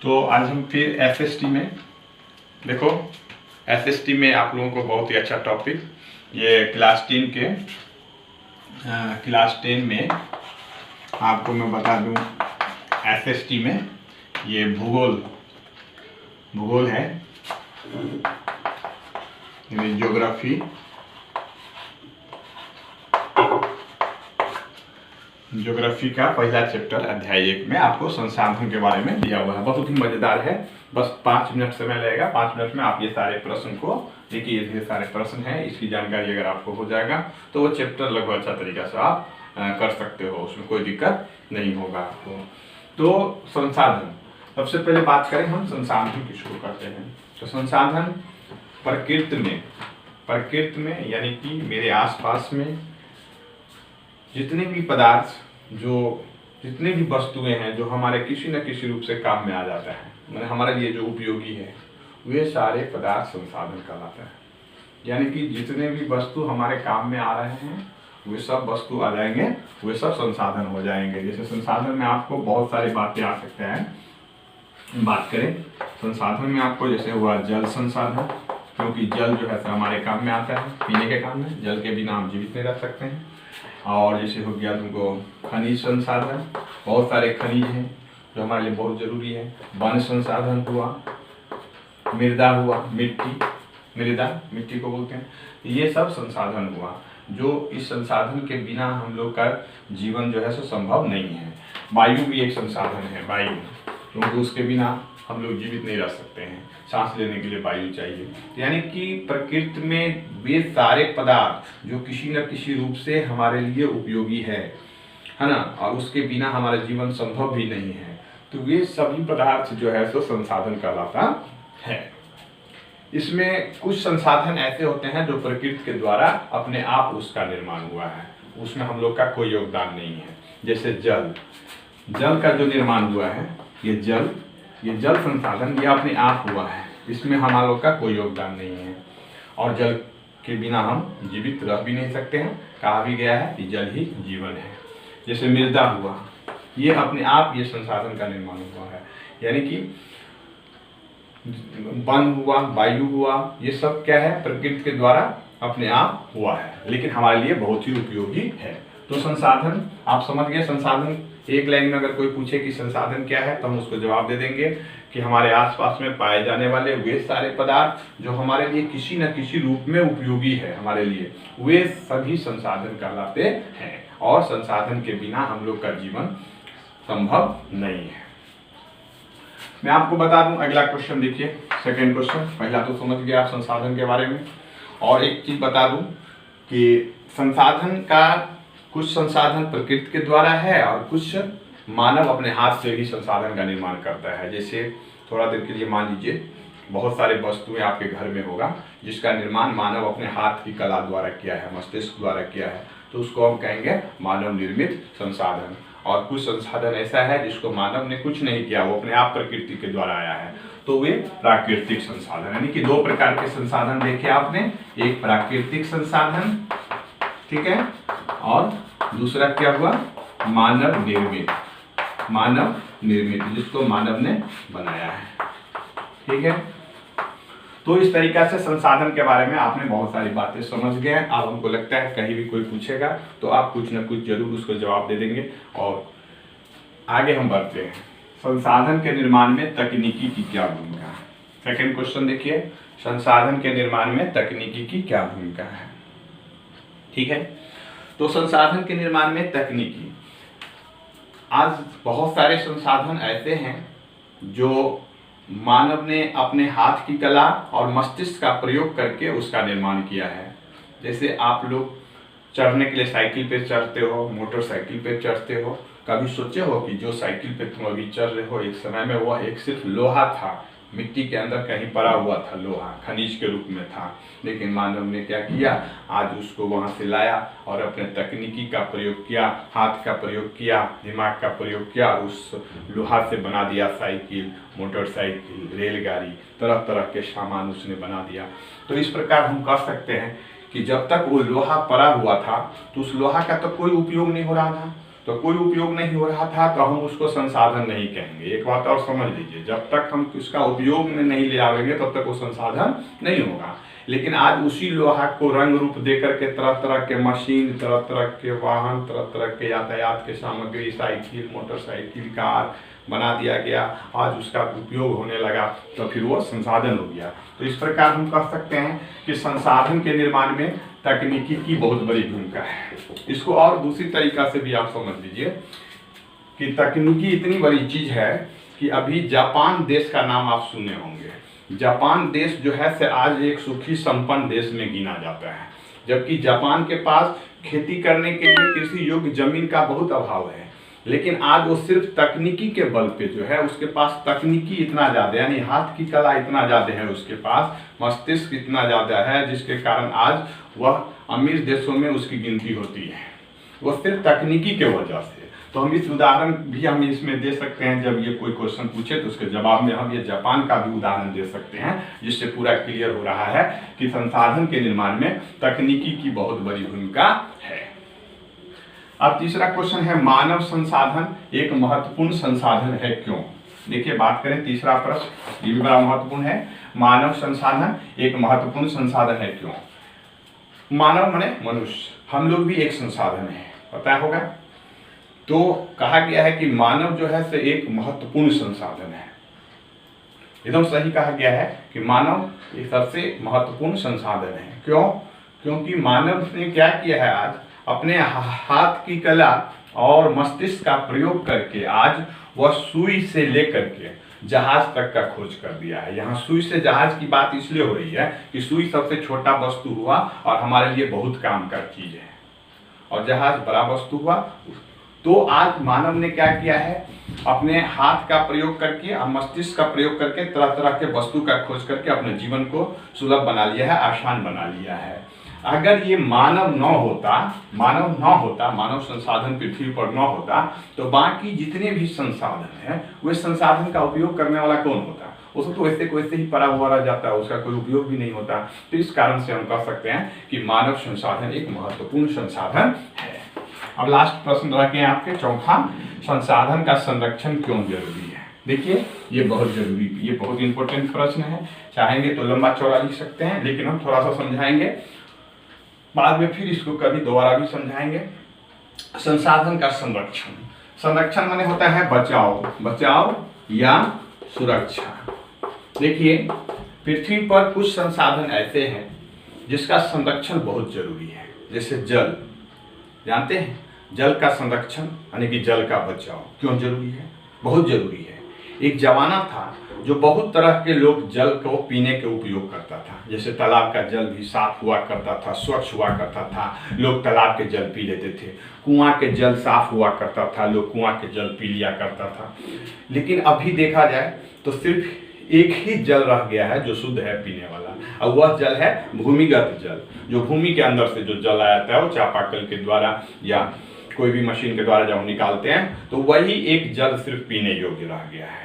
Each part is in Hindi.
तो आज हम फिर एसएसटी में देखो, एसएसटी में आप लोगों को बहुत ही अच्छा टॉपिक, ये क्लास 10 के क्लास 10 में आपको मैं बता दूं, एसएसटी में ये भूगोल है, ज्योग्राफी, ज्योग्राफी का पहला चैप्टर अध्याय 1 में आपको संसाधन के बारे में दिया हुआ है। बहुत ही मजेदार है, बस 5 मिनट समय लगेगा। 5 मिनट में आप ये सारे प्रश्न को देखिए, ये सारे प्रश्न हैं, इसकी जानकारी अगर आपको हो जाएगा तो वो चैप्टर लगभग अच्छा तरीका से आप कर सकते हो, उसमें कोई दिक्कत नहीं होगा आपको। तो संसाधन, सबसे पहले बात करें हम संसाधन की, शुरू करते हैं। तो संसाधन प्रकृति में यानी कि मेरे आसपास में जितने भी पदार्थ, जितने भी वस्तुएं हैं जो हमारे किसी न किसी रूप से काम में आ जाता है, मतलब हमारे लिए जो उपयोगी है, वे सारे पदार्थ संसाधन कहलाते हैं। यानी कि जितने भी वस्तु हमारे काम में आ रहे हैं वे सब वस्तु आ जाएंगे, वे सब संसाधन हो जाएंगे। जैसे संसाधन में आपको बहुत सारी बातें आ सकते हैं। बात करें संसाधन में आपको, जैसे हुआ जल संसाधन, क्योंकि जल जो है हमारे काम में आता है, पीने के काम में, जल के बिना हम जीवित नहीं रह सकते हैं। और जैसे हो गया तुमको खनिज संसाधन, बहुत सारे खनिज हैं जो हमारे लिए बहुत जरूरी है। वन संसाधन हुआ, मृदा हुआ, मिट्टी को बोलते हैं, ये सब संसाधन हुआ, जो इस संसाधन के बिना हम लोग का जीवन जो है सो संभव नहीं है। वायु भी एक संसाधन है, वायु, क्योंकि उसके बिना हम लोग जीवित नहीं रह सकते हैं, सांस लेने के लिए वायु चाहिए। यानी कि प्रकृति में वे सारे पदार्थ जो किसी न किसी रूप से हमारे लिए उपयोगी है ना, और उसके बिना हमारा जीवन संभव भी नहीं है, तो वे सभी पदार्थ जो है सो संसाधन कहलाता है। इसमें कुछ संसाधन ऐसे होते हैं जो प्रकृति के द्वारा अपने आप उसका निर्माण हुआ है, उसमें हम लोग का कोई योगदान नहीं है। जैसे जल का जो निर्माण हुआ है, ये जल संसाधन ये अपने आप हुआ है, इसमें हमारे लोग का कोई योगदान नहीं है, और जल के बिना हम जीवित रह भी नहीं सकते हैं। कहा भी गया है कि जल ही जीवन है। जैसे मृदा हुआ, ये अपने आप ये संसाधन का निर्माण हुआ है, यानी कि वन हुआ, वायु हुआ, ये सब क्या है, प्रकृति के द्वारा अपने आप हुआ है, लेकिन हमारे लिए बहुत ही उपयोगी है। तो संसाधन आप समझ गए। संसाधन एक लाइन में अगर कोई पूछे कि संसाधन क्या है तो हम उसको जवाब दे देंगे कि हमारे आसपास में पाए जाने वाले वे सारे पदार्थ जो हमारे लिए किसी न किसी रूप में उपयोगी है हमारे लिए, वे सभी संसाधन कहलाते हैं, और संसाधन के बिना हम लोग का जीवन संभव नहीं है। मैं आपको बता दूं, अगला क्वेश्चन देखिए, सेकंड क्वेश्चन। पहला तो समझ गया आप संसाधन के बारे में, और एक चीज बता दूं कि संसाधन का कुछ संसाधन प्रकृति के द्वारा है और कुछ मानव अपने हाथ से भी संसाधन का निर्माण करता है। जैसे थोड़ा देर के लिए मान लीजिए बहुत सारे वस्तुएं आपके घर में होगा जिसका निर्माण मानव अपने हाथ की कला द्वारा किया है, मस्तिष्क द्वारा किया है, तो उसको हम कहेंगे मानव निर्मित संसाधन। और कुछ संसाधन ऐसा है जिसको मानव ने कुछ नहीं किया, वो अपने आप प्रकृति के द्वारा आया है, तो वे प्राकृतिक संसाधन। यानी कि दो प्रकार के संसाधन देखे आपने, एक प्राकृतिक संसाधन, ठीक है, और दूसरा क्या हुआ, मानव निर्मित, जिसको मानव ने बनाया है, ठीक है। तो इस तरीका से संसाधन के बारे में आपने बहुत सारी बातें समझ गए। अब हमको लगता है कहीं भी कोई पूछेगा तो आप कुछ न कुछ जरूर उसको जवाब दे देंगे। और आगे हम बढ़ते हैं, संसाधन के निर्माण में तकनीकी की क्या भूमिका है। सेकंड क्वेश्चन देखिए, संसाधन के निर्माण में तकनीकी की क्या भूमिका है, ठीक है। तो संसाधन के निर्माण में तकनीकी, आज बहुत सारे संसाधन ऐसे हैं जो मानव ने अपने हाथ की कला और मस्तिष्क का प्रयोग करके उसका निर्माण किया है। जैसे आप लोग चढ़ने के लिए साइकिल पे चढ़ते हो, मोटरसाइकिल पे चढ़ते हो, कभी सोचे हो कि जो साइकिल पे तुम अभी चढ़ रहे हो एक समय में वह एक सिर्फ लोहा था, मिट्टी के अंदर कहीं पड़ा हुआ था, लोहा खनिज के रूप में था, लेकिन मानव ने क्या किया, आज उसको वहां से लाया और अपने तकनीकी का प्रयोग किया, हाथ का प्रयोग किया, दिमाग का प्रयोग किया, और उस लोहा से बना दिया साइकिल, मोटरसाइकिल, रेलगाड़ी, तरह तरह के सामान उसने बना दिया। तो इस प्रकार हम कह सकते हैं कि जब तक वो लोहा पड़ा हुआ था तो उस लोहा का तो कोई उपयोग नहीं हो रहा था, तो कोई उपयोग नहीं हो रहा था तो हम उसको संसाधन नहीं कहेंगे। एक बात और समझ लीजिए, जब तक हम उसका उपयोग में नहीं ले आवेंगे तब तक वो संसाधन नहीं होगा। लेकिन आज उसी लोहा को रंग रूप दे करके तरह तरह के मशीन, तरह तरह के वाहन, तरह तरह के यातायात के सामग्री, साइकिल, मोटरसाइकिल, कार बना दिया गया। आज उसका उपयोग होने लगा तो फिर वो संसाधन हो गया। तो इस प्रकार हम कह सकते हैं कि संसाधन के निर्माण में तकनीकी की बहुत बड़ी भूमिका है। इसको और दूसरी तरीका से भी आप समझ लीजिए कि तकनीकी इतनी बड़ी चीज है कि अभी जापान देश का नाम आप सुने होंगे। जापान देश जो है से आज एक सुखी संपन्न देश में गिना जाता है, जबकि जापान के पास खेती करने के लिए कृषि योग्य जमीन का बहुत अभाव है। लेकिन आज वो सिर्फ तकनीकी के बल पे जो है, उसके पास तकनीकी इतना ज़्यादा, यानी हाथ की कला इतना ज़्यादा है उसके पास, मस्तिष्क इतना ज़्यादा है, जिसके कारण आज वह अमीर देशों में उसकी गिनती होती है, वो सिर्फ तकनीकी के वजह से। तो हम इस उदाहरण भी हम इसमें दे सकते हैं, जब ये कोई क्वेश्चन पूछे तो उसके जवाब में हम ये जापान का भी उदाहरण दे सकते हैं, जिससे पूरा क्लियर हो रहा है कि संसाधन के निर्माण में तकनीकी की बहुत बड़ी भूमिका है। अब तीसरा क्वेश्चन है, मानव संसाधन एक महत्वपूर्ण संसाधन है क्यों? देखिए बात करें तीसरा प्रश्न, ये भी बड़ा महत्वपूर्ण है। मानव संसाधन एक महत्वपूर्ण संसाधन है क्यों? मानव माने मनुष्य, हम लोग भी एक संसाधन है, पता होगा। तो कहा गया है कि मानव जो है से एक महत्वपूर्ण संसाधन है। एकदम सही कहा गया है कि मानव एक सबसे महत्वपूर्ण संसाधन है। क्यों? क्योंकि मानव ने क्या किया है, आज अपने हाथ की कला और मस्तिष्क का प्रयोग करके आज वह सुई से लेकर के जहाज तक का खोज कर दिया है। यहाँ सुई से जहाज की बात इसलिए हो रही है कि सुई सबसे छोटा वस्तु हुआ और हमारे लिए बहुत काम का चीज है, और जहाज बड़ा वस्तु हुआ। तो आज मानव ने क्या किया है, अपने हाथ का प्रयोग करके और मस्तिष्क का प्रयोग करके तरह तरह के वस्तु का खोज करके अपने जीवन को सुलभ बना लिया है, आसान बना लिया है। अगर ये मानव संसाधन पृथ्वी पर न होता तो बाकी जितने भी संसाधन हैं वे संसाधन का उपयोग करने वाला कौन होता? उसको तो वैसे को वैसे ही पड़ा हुआ रह जाता है, उसका कोई उपयोग भी नहीं होता। तो इस कारण से हम कह सकते हैं कि मानव संसाधन एक महत्वपूर्ण संसाधन है। अब लास्ट प्रश्न रखे हैं आपके, चौथा, संसाधन का संरक्षण क्यों जरूरी है? देखिए ये बहुत जरूरी, ये बहुत इंपॉर्टेंट प्रश्न है। चाहेंगे तो लंबा चौड़ा लिख सकते हैं, लेकिन हम थोड़ा सा समझाएंगे, बाद में फिर इसको कभी दोबारा भी समझाएंगे। संसाधन का संरक्षण, संरक्षण माने होता है बचाव या सुरक्षा। देखिए पृथ्वी पर कुछ संसाधन ऐसे हैं जिसका संरक्षण बहुत जरूरी है, जैसे जल। जानते हैं जल का संरक्षण यानी कि जल का बचाव क्यों जरूरी है? बहुत जरूरी है। एक जमाना था जो बहुत तरह के लोग जल को पीने के उपयोग करता था, जैसे तालाब का जल भी साफ हुआ करता था, स्वच्छ हुआ करता था, लोग तालाब के जल पी लेते थे। कुआं के जल साफ हुआ करता था, लोग कुआं के जल पी लिया करता था। लेकिन अभी देखा जाए तो सिर्फ एक ही जल रह गया है जो शुद्ध है पीने वाला, और वह जल है भूमिगत जल। जो भूमि के अंदर से जो जल आ जाता है वो चापाकल के द्वारा या कोई भी मशीन के द्वारा जब हम निकालते हैं तो वही एक जल सिर्फ पीने योग्य रह गया है।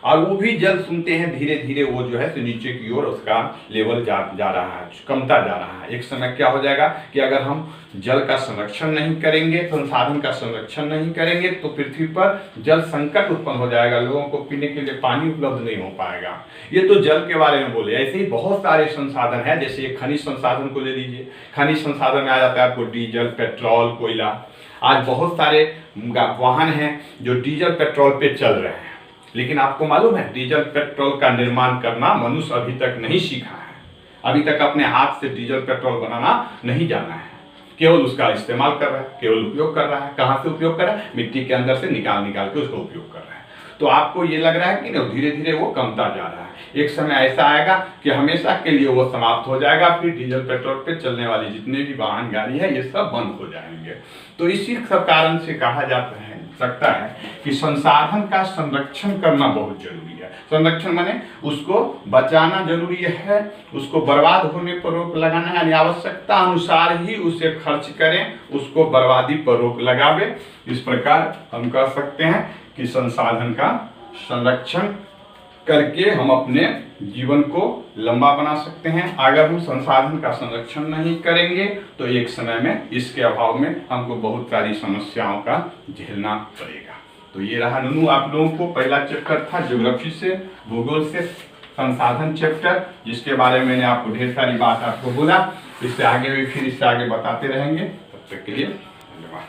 और वो भी जल सुनते हैं धीरे धीरे वो जो है नीचे की ओर उसका लेवल जा रहा है, कमता जा रहा है। एक समय क्या हो जाएगा कि अगर हम जल का संरक्षण नहीं करेंगे, संसाधन का संरक्षण नहीं करेंगे तो पृथ्वी पर जल संकट उत्पन्न हो जाएगा, लोगों को पीने के लिए पानी उपलब्ध नहीं हो पाएगा। ये तो जल के बारे में बोले। ऐसे ही बहुत सारे संसाधन है, जैसे खनिज संसाधन को ले लीजिए। खनिज संसाधन में आ जाता है आपको डीजल, पेट्रोल, कोयला। आज बहुत सारे वाहन हैं जो डीजल पेट्रोल पे चल रहे हैं, लेकिन आपको मालूम है डीजल पेट्रोल का निर्माण करना मनुष्य अभी तक नहीं सीखा है। अभी तक अपने हाथ से डीजल पेट्रोल बनाना नहीं जाना है, केवल उसका इस्तेमाल कर रहा है, केवल उपयोग कर रहा है। कहाँ से उपयोग कर रहा है? मिट्टी के अंदर से निकाल के उसको उपयोग कर रहा है। तो आपको ये लग रहा है कि नहीं, धीरे धीरे वो कमता जा रहा है। एक समय ऐसा आएगा कि हमेशा के लिए वो समाप्त हो जाएगा, फिर डीजल पेट्रोल पे चलने वाली जितने भी वाहन गाड़ी है ये सब बंद हो जाएंगे। तो इसी सब कारण से कहा जाता है सकता है कि संसाधन का संरक्षण करना बहुत जरूरी है। संरक्षण माने उसको बचाना जरूरी है, उसको बर्बाद होने पर रोक लगाना है, यानी आवश्यकता अनुसार ही उसे खर्च करें, उसको बर्बादी पर रोक लगावे। इस प्रकार हम कह सकते हैं कि संसाधन का संरक्षण करके हम अपने जीवन को लंबा बना सकते हैं। अगर हम संसाधन का संरक्षण नहीं करेंगे तो एक समय में इसके अभाव में हमको बहुत सारी समस्याओं का झेलना पड़ेगा। तो ये रहा नन्हू आप लोगों को पहला चैप्टर था ज्योग्राफी से, भूगोल से संसाधन चैप्टर, जिसके बारे में मैंने आपको ढेर सारी बात आपको बोला। इससे आगे भी फिर इससे आगे बताते रहेंगे। तब तक के लिए धन्यवाद।